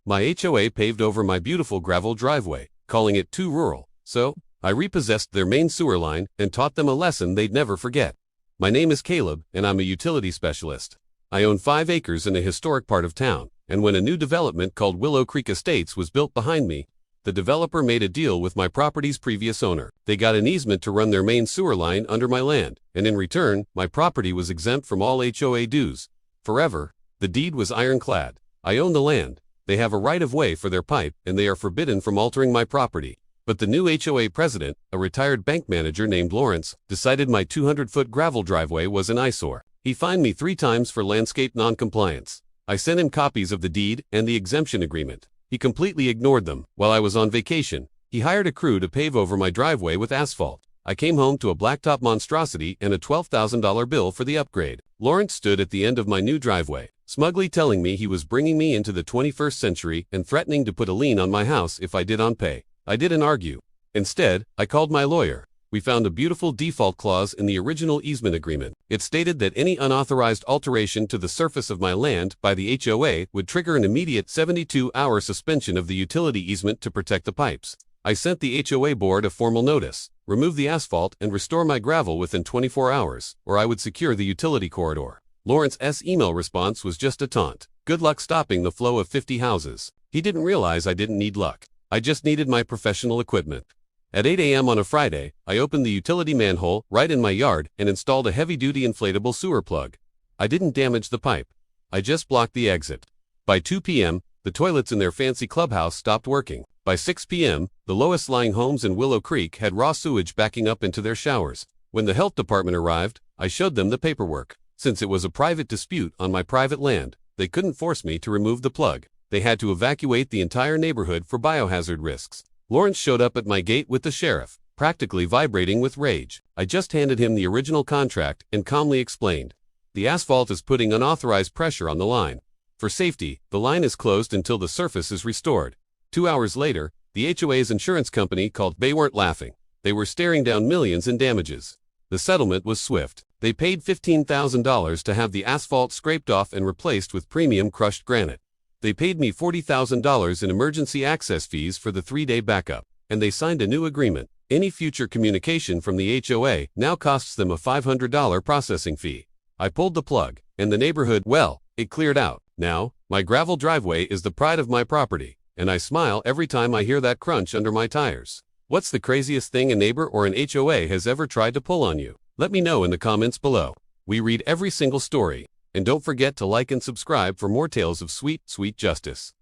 My HOA paved over my beautiful gravel driveway, calling it too rural, so I repossessed their main sewer line and taught them a lesson they'd never forget. My name is Caleb, and I'm a utility specialist. I own 5 acres in a historic part of town, and when a new development called Willow Creek Estates was built behind me, the developer made a deal with my property's previous owner. They got an easement to run their main sewer line under my land, and in return, my property was exempt from all HOA dues. Forever. The deed was ironclad. I own the land. They have a right-of-way for their pipe, and they are forbidden from altering my property. But the new HOA president, a retired bank manager named Lawrence, decided my 200-foot gravel driveway was an eyesore. He fined me 3 times for landscape non-compliance. I sent him copies of the deed and the exemption agreement. He completely ignored them. While I was on vacation, he hired a crew to pave over my driveway with asphalt. I came home to a blacktop monstrosity and a $12,000 bill for the upgrade. Lawrence stood at the end of my new driveway, smugly telling me he was bringing me into the 21st century and threatening to put a lien on my house if I didn't pay. I didn't argue. Instead, I called my lawyer. We found a beautiful default clause in the original easement agreement. It stated that any unauthorized alteration to the surface of my land by the HOA would trigger an immediate 72-hour suspension of the utility easement to protect the pipes. I sent the HOA board a formal notice: remove the asphalt and restore my gravel within 24 hours, or I would secure the utility corridor. Lawrence's email response was just a taunt. Good luck stopping the flow of 50 houses. He didn't realize I didn't need luck. I just needed my professional equipment. At 8 a.m. on a Friday, I opened the utility manhole right in my yard and installed a heavy-duty inflatable sewer plug. I didn't damage the pipe. I just blocked the exit. By 2 p.m., the toilets in their fancy clubhouse stopped working. By 6 p.m., the lowest-lying homes in Willow Creek had raw sewage backing up into their showers. When the health department arrived, I showed them the paperwork. Since it was a private dispute on my private land, they couldn't force me to remove the plug. They had to evacuate the entire neighborhood for biohazard risks. Lawrence showed up at my gate with the sheriff, practically vibrating with rage. I just handed him the original contract and calmly explained, "The asphalt is putting unauthorized pressure on the line. For safety, the line is closed until the surface is restored." 2 hours later, the HOA's insurance company called. They weren't laughing. They were staring down millions in damages. The settlement was swift. They paid $15,000 to have the asphalt scraped off and replaced with premium crushed granite. They paid me $40,000 in emergency access fees for the 3-day backup, and they signed a new agreement. Any future communication from the HOA now costs them a $500 processing fee. I pulled the plug, and the neighborhood, well, it cleared out. Now, my gravel driveway is the pride of my property, and I smile every time I hear that crunch under my tires. What's the craziest thing a neighbor or an HOA has ever tried to pull on you? Let me know in the comments below. We read every single story. And don't forget to like and subscribe for more tales of sweet, sweet justice.